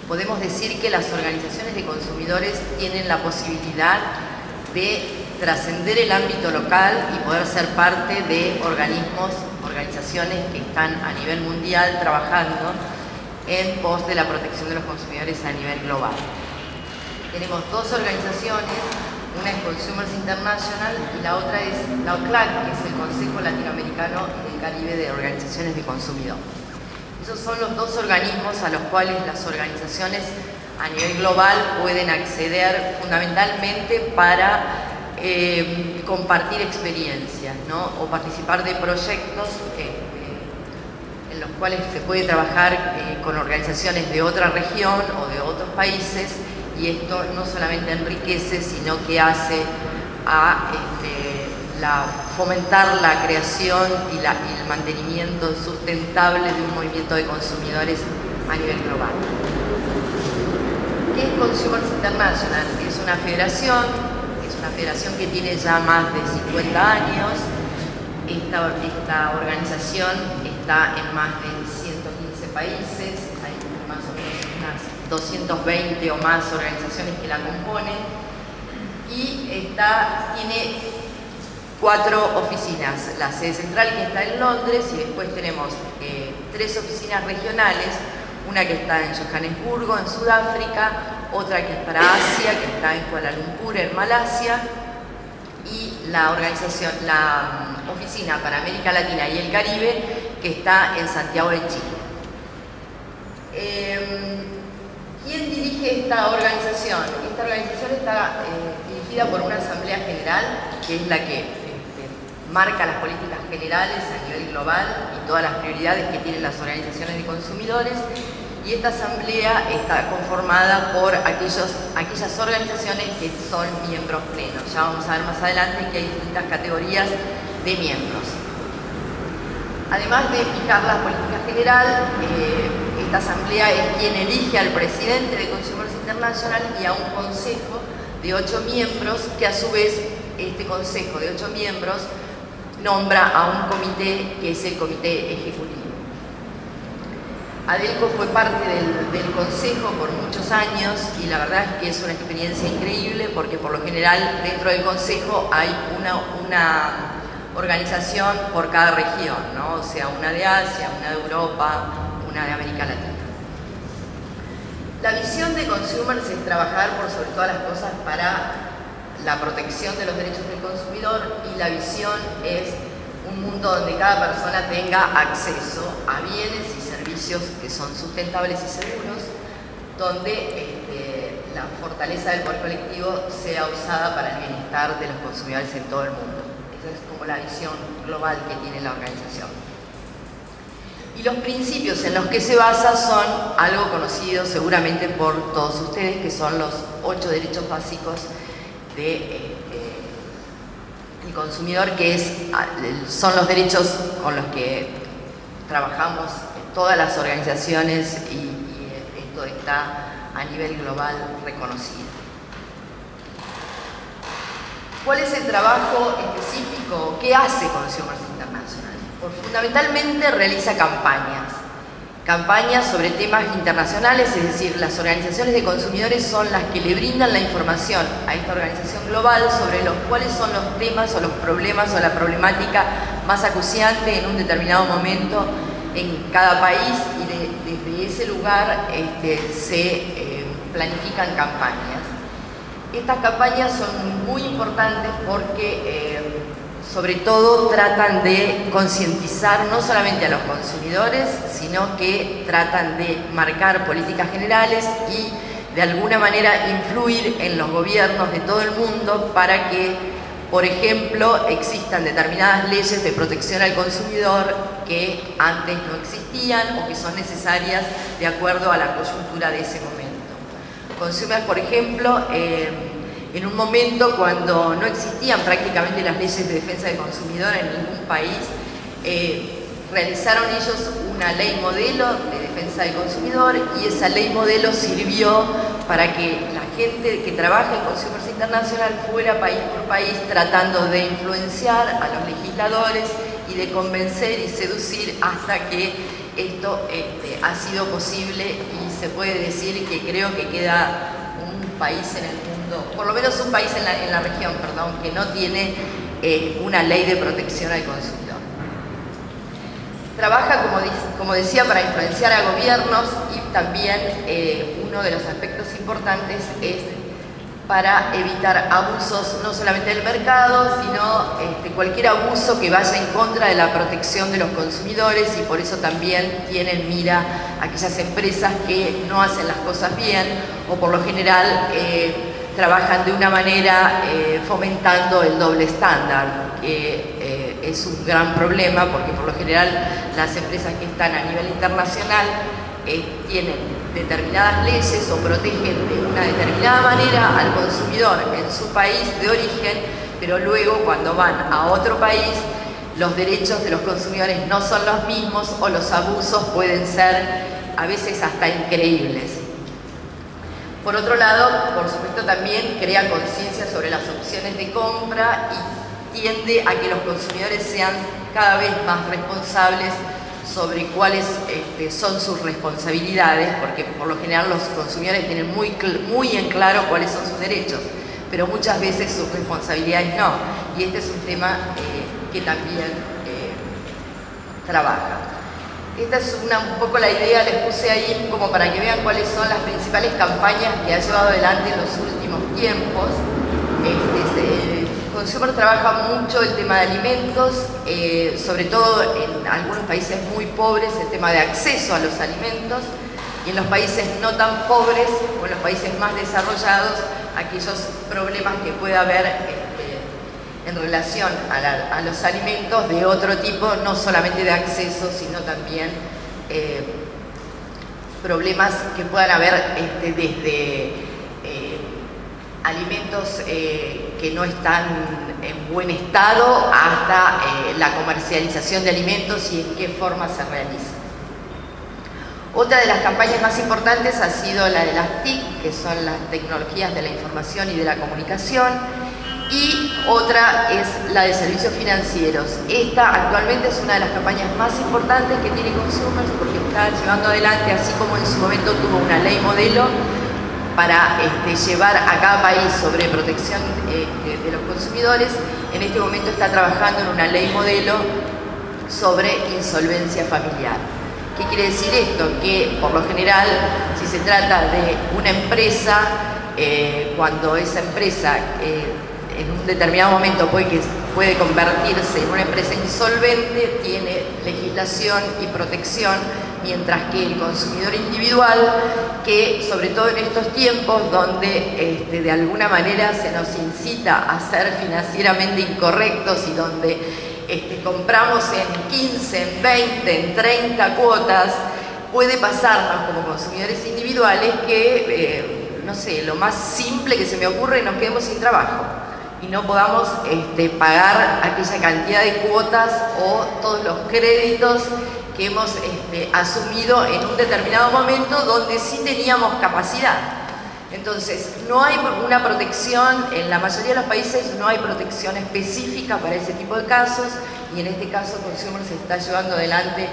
podemos decir que las organizaciones de consumidores tienen la posibilidad de trascender el ámbito local y poder ser parte de organizaciones que están a nivel mundial trabajando en pos de la protección de los consumidores a nivel global. Tenemos dos organizaciones, una es Consumers International y la otra es la OCLAC, que es el Consejo Latinoamericano del Caribe de Organizaciones de Consumidor. Esos son los dos organismos a los cuales las organizaciones a nivel global pueden acceder fundamentalmente para compartir experiencias, ¿no? O participar de proyectos en los cuales se puede trabajar con organizaciones de otra región o de otros países, y esto no solamente enriquece, sino que hace a fomentar la creación y el mantenimiento sustentable de un movimiento de consumidores a nivel global. ¿Qué es Consumers International? Es una federación que tiene ya más de 50 años. Esta organización está en más de 115 países, hay más o menos unas 220 o más organizaciones que la componen, y tiene 4 oficinas. La sede central, que está en Londres, y después tenemos 3 oficinas regionales, una que está en Johannesburgo, en Sudáfrica, otra que es para Asia, que está en Kuala Lumpur, en Malasia, y la oficina para América Latina y el Caribe, que está en Santiago de Chile. ¿Quién dirige esta organización? Esta organización está dirigida por una asamblea general, que es la que marca las políticas generales a nivel global y todas las prioridades que tienen las organizaciones de consumidores, y esta asamblea está conformada por aquellas organizaciones que son miembros plenos. Ya vamos a ver más adelante que hay distintas categorías de miembros. Además de fijar la política general, esta asamblea es quien elige al presidente de Consumers International y a un consejo de 8 miembros, que a su vez este consejo de 8 miembros nombra a un comité, que es el comité ejecutivo. Adelco fue parte del consejo por muchos años, y la verdad es que es una experiencia increíble, porque por lo general dentro del consejo hay una organización por cada región, ¿no? O sea, una de Asia, una de Europa, una de América Latina. La visión de Consumers es trabajar por sobre todas las cosas para la protección de los derechos del consumidor, y la visión es un mundo donde cada persona tenga acceso a bienes y servicios que son sustentables y seguros, donde la fortaleza del poder colectivo sea usada para el bienestar de los consumidores en todo el mundo. Esa es como la visión global que tiene la organización. Y los principios en los que se basa son algo conocido seguramente por todos ustedes, que son los 8 derechos básicos del consumidor, que son los derechos con los que trabajamos todas las organizaciones, y esto está a nivel global reconocido. ¿Cuál es el trabajo específico? ¿Qué hace Consumers International? Fundamentalmente realiza campañas sobre temas internacionales, es decir, las organizaciones de consumidores son las que le brindan la información a esta organización global sobre cuáles son los temas o los problemas o la problemática más acuciante en un determinado momento en cada país, y desde ese lugar se planifican campañas. Estas campañas son muy importantes porque sobre todo tratan de concientizar no solamente a los consumidores, sino que tratan de marcar políticas generales y de alguna manera influir en los gobiernos de todo el mundo para que, por ejemplo, existan determinadas leyes de protección al consumidor que antes no existían o que son necesarias de acuerdo a la coyuntura de ese momento. Consumers, por ejemplo, en un momento cuando no existían prácticamente las leyes de defensa del consumidor en ningún país, realizaron ellos una ley modelo de defensa del consumidor, y esa ley modelo sirvió para que la gente que trabaja en Consumers International fuera país por país tratando de influenciar a los legisladores y de convencer y seducir hasta que esto ha sido posible y se puede decir que creo que queda un país en el mundo, por lo menos un país en la región, perdón, que no tiene una ley de protección al consumidor. Trabaja, como decía, para influenciar a gobiernos y también uno de los aspectos importantes es para evitar abusos no solamente del mercado, sino cualquier abuso que vaya en contra de la protección de los consumidores, y por eso también tiene en mira aquellas empresas que no hacen las cosas bien o por lo general trabajan de una manera fomentando el doble estándar, que es un gran problema porque por lo general las empresas que están a nivel internacional tienen determinadas leyes o protegen de una determinada manera al consumidor en su país de origen, pero luego cuando van a otro país los derechos de los consumidores no son los mismos o los abusos pueden ser a veces hasta increíbles. Por otro lado, por supuesto, también crea conciencia sobre las opciones de compra y tiende a que los consumidores sean cada vez más responsables sobre cuáles son sus responsabilidades, porque por lo general los consumidores tienen muy en claro cuáles son sus derechos, pero muchas veces sus responsabilidades no, y este es un tema que también trabaja. Esta es un poco la idea, les puse ahí como para que vean cuáles son las principales campañas que ha llevado adelante en los últimos tiempos. Consumer trabaja mucho el tema de alimentos, sobre todo en algunos países muy pobres, el tema de acceso a los alimentos, y en los países no tan pobres o en los países más desarrollados, aquellos problemas que pueda haber en relación a los alimentos de otro tipo, no solamente de acceso, sino también problemas que puedan haber desde alimentos que no están en buen estado hasta la comercialización de alimentos y en qué forma se realiza. Otra de las campañas más importantes ha sido la de las TIC, que son las tecnologías de la información y de la comunicación, y otra es la de servicios financieros. Esta actualmente es una de las campañas más importantes que tiene Consumers porque está llevando adelante, así como en su momento tuvo una ley modelo para llevar a cada país sobre protección de los consumidores, en este momento está trabajando en una ley modelo sobre insolvencia familiar. ¿Qué quiere decir esto? Que por lo general, si se trata de una empresa, cuando esa empresa en un determinado momento puede convertirse en una empresa insolvente, tiene legislación y protección, mientras que el consumidor individual, que sobre todo en estos tiempos donde de alguna manera se nos incita a ser financieramente incorrectos y donde compramos en 15, en 20, en 30 cuotas, puede pasarnos como consumidores individuales que, no sé, lo más simple que se me ocurre, nos quedemos sin trabajo y no podamos pagar aquella cantidad de cuotas o todos los créditos que hemos asumido en un determinado momento donde sí teníamos capacidad. Entonces, no hay una protección, en la mayoría de los países no hay protección específica para ese tipo de casos, y en este caso Consumers está llevando adelante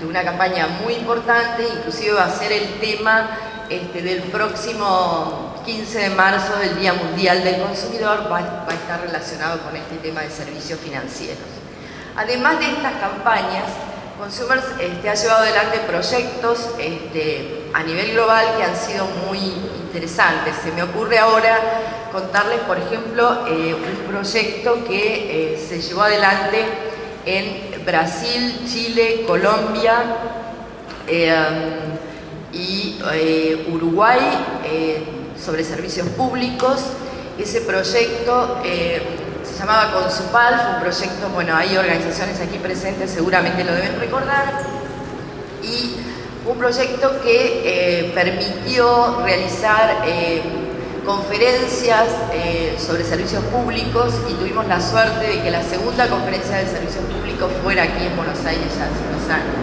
una campaña muy importante, inclusive va a ser el tema del próximo 15 de marzo, del Día Mundial del Consumidor, va a estar relacionado con este tema de servicios financieros. Además de estas campañas, Consumers ha llevado adelante proyectos a nivel global que han sido muy interesantes. Se me ocurre ahora contarles, por ejemplo, un proyecto que se llevó adelante en Brasil, Chile, Colombia y Uruguay sobre servicios públicos. Ese proyecto se llamaba Consupal, fue un proyecto, bueno, hay organizaciones aquí presentes, seguramente lo deben recordar, y un proyecto que permitió realizar conferencias sobre servicios públicos, y tuvimos la suerte de que la segunda conferencia de servicios públicos fuera aquí en Buenos Aires ya hace unos años.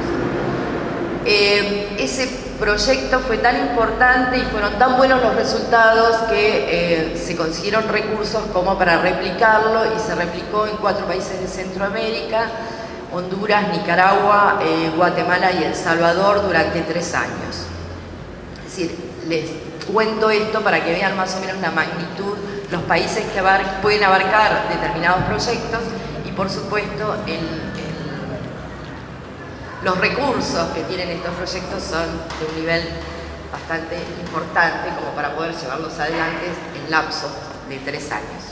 Ese proyecto fue tan importante y fueron tan buenos los resultados que se consiguieron recursos como para replicarlo, y se replicó en 4 países de Centroamérica: Honduras, Nicaragua, Guatemala y El Salvador, durante 3 años. decir, les cuento esto para que vean más o menos la magnitud, los países que pueden abarcar determinados proyectos y por supuesto los recursos que tienen estos proyectos son de un nivel bastante importante como para poder llevarlos adelante en lapsos de 3 años.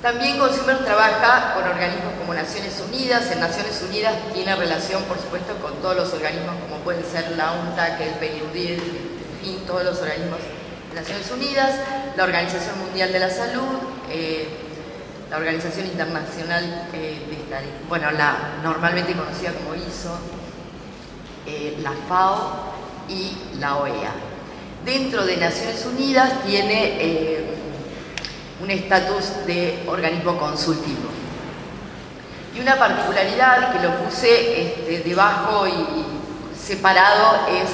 También Consumers trabaja con organismos como Naciones Unidas. En Naciones Unidas tiene relación, por supuesto, con todos los organismos como pueden ser la UNTAC, el PNUD, en fin, todos los organismos de Naciones Unidas, la Organización Mundial de la Salud, la Organización Internacional la normalmente conocida como ISO, la FAO y la OEA. Dentro de Naciones Unidas tiene un estatus de organismo consultivo. Y una particularidad que lo puse debajo y separado es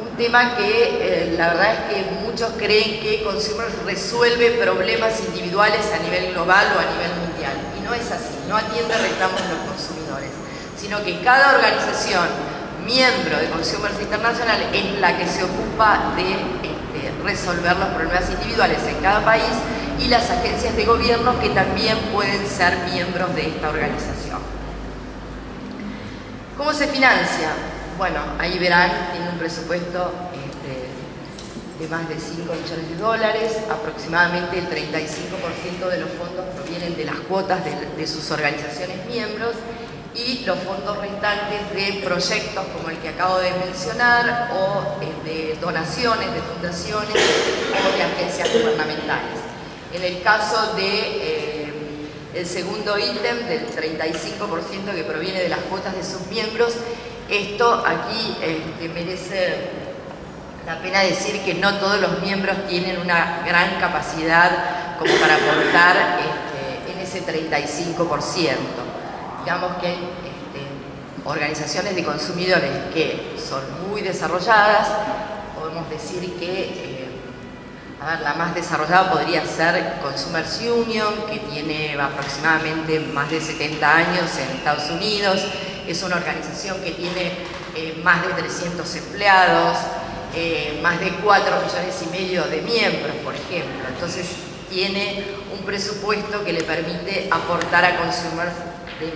un tema que la verdad es que muchos creen que Consumers resuelve problemas individuales a nivel global o a nivel mundial. Y no es así, no atiende reclamos de los consumidores, sino que cada organización miembro de Consumers International es la que se ocupa de resolver los problemas individuales en cada país y las agencias de gobierno que también pueden ser miembros de esta organización. ¿Cómo se financia? Bueno, ahí verán, tiene un presupuesto de más de $5 millones, aproximadamente el 35% de los fondos provienen de las cuotas de sus organizaciones miembros y los fondos restantes de proyectos como el que acabo de mencionar o de donaciones de fundaciones o de agencias gubernamentales. En el caso el segundo ítem del 35% que proviene de las cuotas de sus miembros, esto aquí merece la pena decir que no todos los miembros tienen una gran capacidad como para aportar en ese 35%. Digamos que hay organizaciones de consumidores que son muy desarrolladas, podemos decir que la más desarrollada podría ser Consumers Union, que tiene aproximadamente más de 70 años en Estados Unidos, es una organización que tiene más de 300 empleados, más de 4,5 millones de miembros, por ejemplo. Entonces tiene un presupuesto que le permite aportar a Consumers de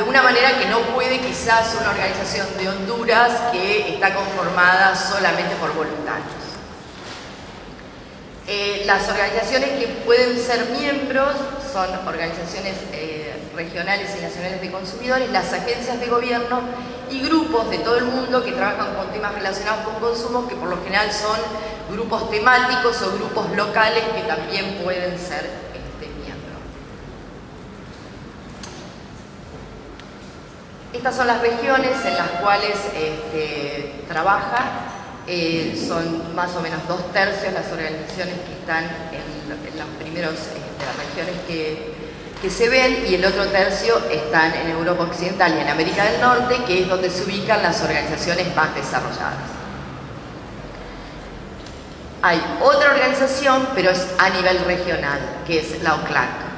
una manera que no puede quizás una organización de Honduras que está conformada solamente por voluntarios. Las organizaciones que pueden ser miembros son organizaciones regionales y nacionales de consumidores, las agencias de gobierno y grupos de todo el mundo que trabajan con temas relacionados con consumo, que por lo general son grupos temáticos o grupos locales que también pueden ser Estas son las regiones en las cuales trabaja, son más o menos 2/3 las organizaciones que están en las primeras regiones que se ven y el otro tercio están en Europa Occidental y en América del Norte, que es donde se ubican las organizaciones más desarrolladas. Hay otra organización, pero es a nivel regional, que es la OCLAC.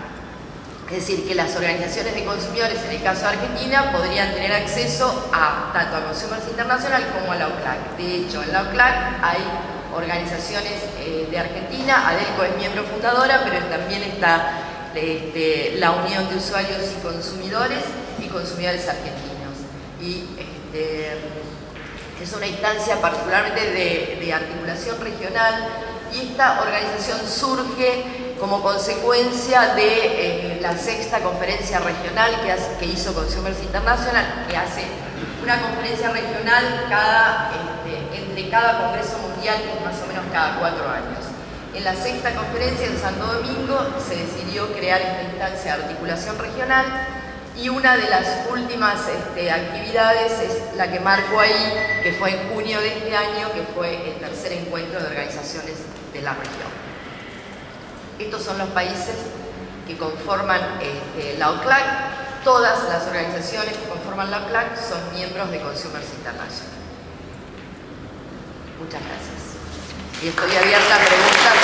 Es decir, que las organizaciones de consumidores, en el caso de Argentina, podrían tener acceso tanto a Consumers International como a la OCLAC. De hecho, en la OCLAC hay organizaciones de Argentina, ADELCO es miembro fundadora, pero también está la Unión de Usuarios y Consumidores Argentinos. Y es una instancia particularmente de articulación regional y esta organización surge como consecuencia de la 6ª conferencia regional que hizo Consumers International, que hace una conferencia regional entre cada congreso mundial, que es más o menos cada 4 años. En la 6ª conferencia en Santo Domingo se decidió crear esta instancia de articulación regional y una de las últimas actividades es la que marco ahí, que fue en junio de este año, que fue el tercer encuentro de organizaciones de la región. Estos son los países que conforman la OCLAC. Todas las organizaciones que conforman la OCLAC son miembros de Consumers International. Muchas gracias. Y estoy abierta a preguntas.